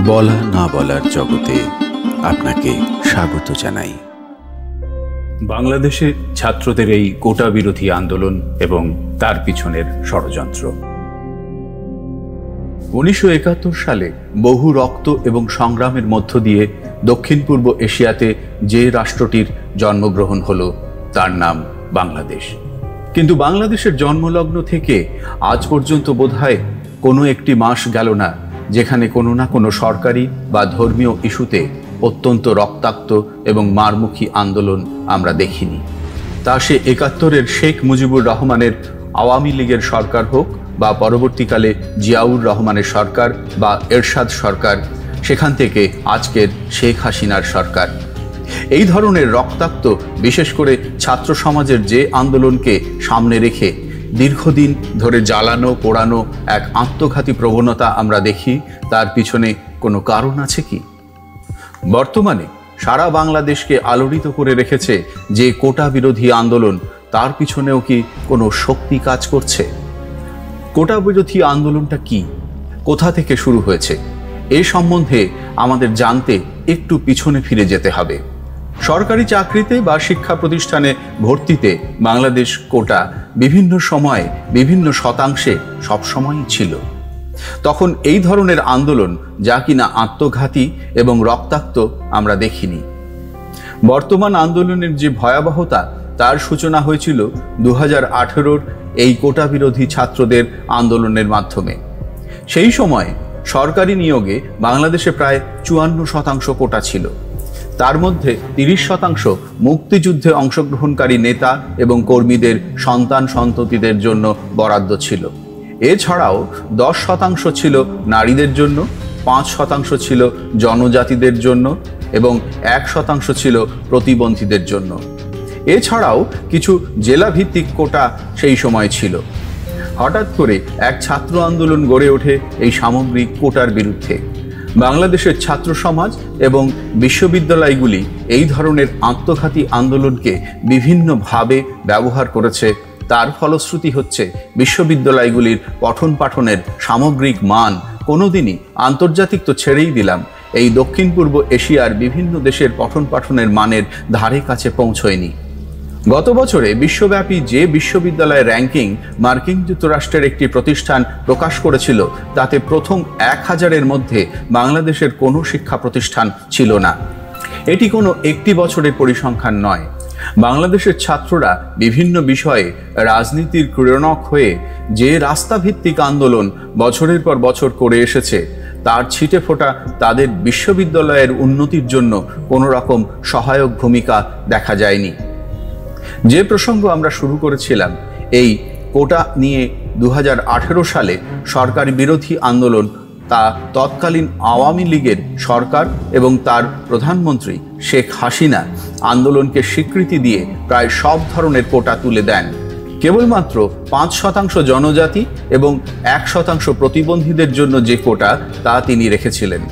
বলা না বলার জগতে আপনাকে স্বাগত জানাই। বাংলাদেশে ছাত্রদের এই কোটা বিরোধী আন্দোলন এবং তার পিছনের ষড়যন্ত্র। 1971 সালে বহু রক্ত এবং সংগ্রামের মধ্য দিয়ে দক্ষিণ পূর্ব এশিয়াতে যে রাষ্ট্রটির জন্মগ্রহণ হলো তার নাম বাংলাদেশ। কিন্তু বাংলাদেশের জন্মলগ্ন থেকে আজ পর্যন্ত বোধহয় কোনো একটি মাস গেল না যেখানে কোনো না কোনো সরকারি বা ধর্মীয় ইস্যুতে অত্যন্ত রক্তাক্ত এবং মারমুখী আন্দোলন আমরা দেখিনি। তা সে 71-এর শেখ মুজিবুর রহমানের আওয়ামী লীগের সরকার হোক বা পরবর্তীকালে জিয়াউর রহমানের সরকার বা এরশাদ সরকার, সেখান থেকে আজকের শেখ হাসিনার সরকার। এই ধরনের রক্তাক্ত, বিশেষ করে ছাত্র সমাজের যে আন্দোলনকে সামনে রেখে দীর্ঘদিন ধরে জ্বালানো পোড়ানো এক আত্মঘাতী প্রবণতা আমরা দেখি, তার পিছনে কোনো কারণ আছে কি? বর্তমানে সারা বাংলাদেশকে আলোড়িত করে রেখেছে যে কোটা বিরোধী আন্দোলন, তার পিছনেও কি কোনো শক্তি কাজ করছে? কোটা বিরোধী আন্দোলনটা কি, কোথা থেকে শুরু হয়েছে, এ সম্বন্ধে আমাদের জানতে একটু পিছনে ফিরে যেতে হবে। সরকারি চাকরিতে বা শিক্ষা প্রতিষ্ঠানে ভর্তিতে বাংলাদেশ কোটা বিভিন্ন সময়ে বিভিন্ন শতাংশে সবসময়ই ছিল। তখন এই ধরনের আন্দোলন, যা কিনা আত্মঘাতী এবং রক্তাক্ত, আমরা দেখিনি। বর্তমান আন্দোলনের যে ভয়াবহতা, তার সূচনা হয়েছিল 2018-র এই কোটা বিরোধী ছাত্রদের আন্দোলনের মাধ্যমে। সেই সময় সরকারি নিয়োগে বাংলাদেশে প্রায় 54% কোটা ছিল। তার মধ্যে 30% মুক্তিযুদ্ধে অংশগ্রহণকারী নেতা এবং কর্মীদের সন্তান সন্ততিদের জন্য বরাদ্দ ছিল। এছাড়াও 10% ছিল নারীদের জন্য, 5% ছিল জনজাতিদের জন্য এবং 1% ছিল প্রতিবন্ধীদের জন্য। এছাড়াও কিছু জেলাভিত্তিক কোটা সেই সময় ছিল। হঠাৎ করে এক ছাত্র আন্দোলন গড়ে ওঠে এই সামগ্রিক কোটার বিরুদ্ধে। বাংলাদেশের ছাত্র সমাজ এবং বিশ্ববিদ্যালয়গুলি এই ধরনের আত্মঘাতী আন্দোলনকে বিভিন্নভাবে ব্যবহার করেছে। তার ফলশ্রুতি হচ্ছে বিশ্ববিদ্যালয়গুলির পঠন পাঠনের সামগ্রিক মান কোনোদিনই, আন্তর্জাতিক তো ছেড়েই দিলাম, এই দক্ষিণ পূর্ব এশিয়ার বিভিন্ন দেশের পঠন পাঠনের মানের ধারে কাছে পৌঁছয়নি। গত বছরে বিশ্বব্যাপী যে বিশ্ববিদ্যালয়ের র্যাঙ্কিং মার্কিন যুক্তরাষ্ট্রের একটি প্রতিষ্ঠান প্রকাশ করেছিল, তাতে প্রথম 1000-এর মধ্যে বাংলাদেশের কোনো শিক্ষা প্রতিষ্ঠান ছিল না। এটি কোনো একটি বছরের পরিসংখ্যান নয়। বাংলাদেশের ছাত্ররা বিভিন্ন বিষয়ে রাজনীতির ক্রীড়নক হয়ে যে রাস্তাভিত্তিক আন্দোলন বছরের পর বছর করে এসেছে, তার ছিটে ফোটা তাদের বিশ্ববিদ্যালয়ের উন্নতির জন্য কোনো রকম সহায়ক ভূমিকা দেখা যায়নি। যে প্রসঙ্গ আমরা শুরু করেছিলাম, এই কোটা নিয়ে 2018 সালে সরকার বিরোধী আন্দোলন, তা তৎকালীন আওয়ামী লীগের সরকার এবং তার প্রধানমন্ত্রী শেখ হাসিনা আন্দোলনকে স্বীকৃতি দিয়ে প্রায় সব ধরনের কোটা তুলে দেন। কেবলমাত্র 5% জনজাতি এবং 1% প্রতিবন্ধীদের জন্য যে কোটা, তা তিনি রেখেছিলেন।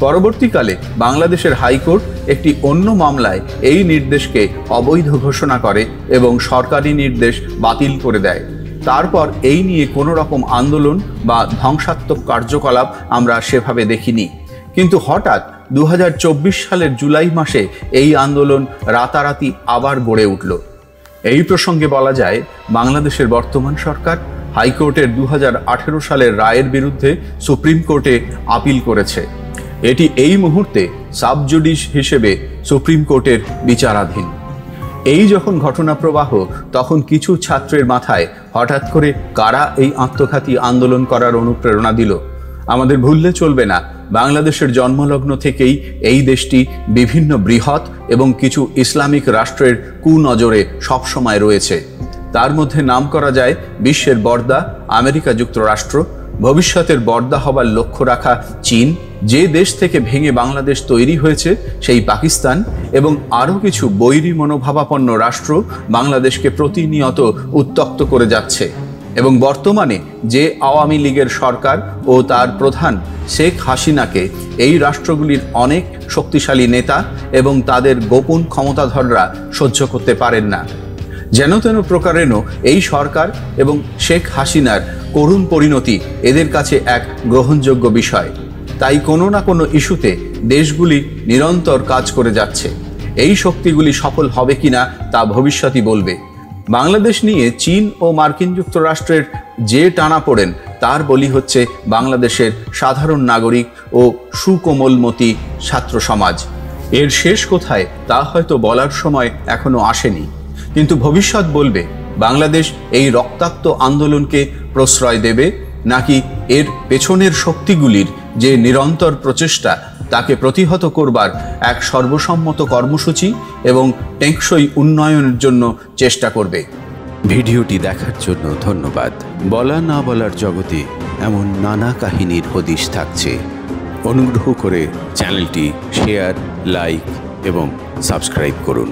পরবর্তীকালে বাংলাদেশের হাইকোর্ট একটি অন্য মামলায় এই নির্দেশকে অবৈধ ঘোষণা করে এবং সরকারি নির্দেশ বাতিল করে দেয়। তারপর এই নিয়ে কোনো রকম আন্দোলন বা ধ্বংসাত্মক কার্যকলাপ আমরা সেভাবে দেখিনি। কিন্তু হঠাৎ 2024 সালের জুলাই মাসে এই আন্দোলন রাতারাতি আবার গড়ে উঠল। এই প্রসঙ্গে বলা যায়, বাংলাদেশের বর্তমান সরকার হাইকোর্টের 2018 সালের রায়ের বিরুদ্ধে সুপ্রিম কোর্টে আপিল করেছে। এটি এই মুহূর্তে সাবজুডিস হিসেবে সুপ্রিম কোর্টের বিচারাধীন। এই যখন ঘটনা প্রবাহ, তখন কিছু ছাত্রের মাথায় হঠাৎ করে কারা এই আত্মঘাতী আন্দোলন করার অনুপ্রেরণা দিল? আমাদের ভুললে চলবে না, বাংলাদেশের জন্মলগ্ন থেকেই এই দেশটি বিভিন্ন বৃহৎ এবং কিছু ইসলামিক রাষ্ট্রের কুনজরে সবসময় রয়েছে। তার মধ্যে নাম করা যায় বিশ্বের বর্দা আমেরিকা যুক্তরাষ্ট্র, ভবিষ্যতের বর্দা হবার লক্ষ্য রাখা চীন, যে দেশ থেকে ভেঙে বাংলাদেশ তৈরি হয়েছে সেই পাকিস্তান, এবং আরও কিছু বৈরী মনোভাবাপন্ন রাষ্ট্র বাংলাদেশকে প্রতিনিয়ত উত্তক্ত করে যাচ্ছে। এবং বর্তমানে যে আওয়ামী লীগের সরকার ও তার প্রধান শেখ হাসিনাকে এই রাষ্ট্রগুলির অনেক শক্তিশালী নেতা এবং তাদের গোপন ক্ষমতাধররা সহ্য করতে পারেন না। যেন তেন প্রকারেণ এই সরকার এবং শেখ হাসিনার করুণ পরিণতি এদের কাছে এক গ্রহণযোগ্য বিষয়। তাই কোনো না কোনো ইস্যুতে দেশগুলি নিরন্তর কাজ করে যাচ্ছে। এই শক্তিগুলি সফল হবে কিনা তা ভবিষ্যতই বলবে। বাংলাদেশ নিয়ে চীন ও মার্কিন যুক্তরাষ্ট্রের যে টানাপোড়েন তার বলি হচ্ছে বাংলাদেশের সাধারণ নাগরিক ও সুকোমলমতি ছাত্র সমাজ। এর শেষ কোথায় তা হয়তো বলার সময় এখনো আসেনি, কিন্তু ভবিষ্যৎ বলবে বাংলাদেশ এই রক্তাক্ত আন্দোলনকে প্রশ্রয় দেবে নাকি এর পেছনের শক্তিগুলির যে নিরন্তর প্রচেষ্টা তাকে প্রতিহত করবার এক সর্বসম্মত কর্মসূচি এবং টেকসই উন্নয়নের জন্য চেষ্টা করবে। ভিডিওটি দেখার জন্য ধন্যবাদ। বলা না বলার জগতে এমন নানা কাহিনীর হদিশ থাকছে। অনুগ্রহ করে চ্যানেলটি শেয়ার, লাইক এবং সাবস্ক্রাইব করুন।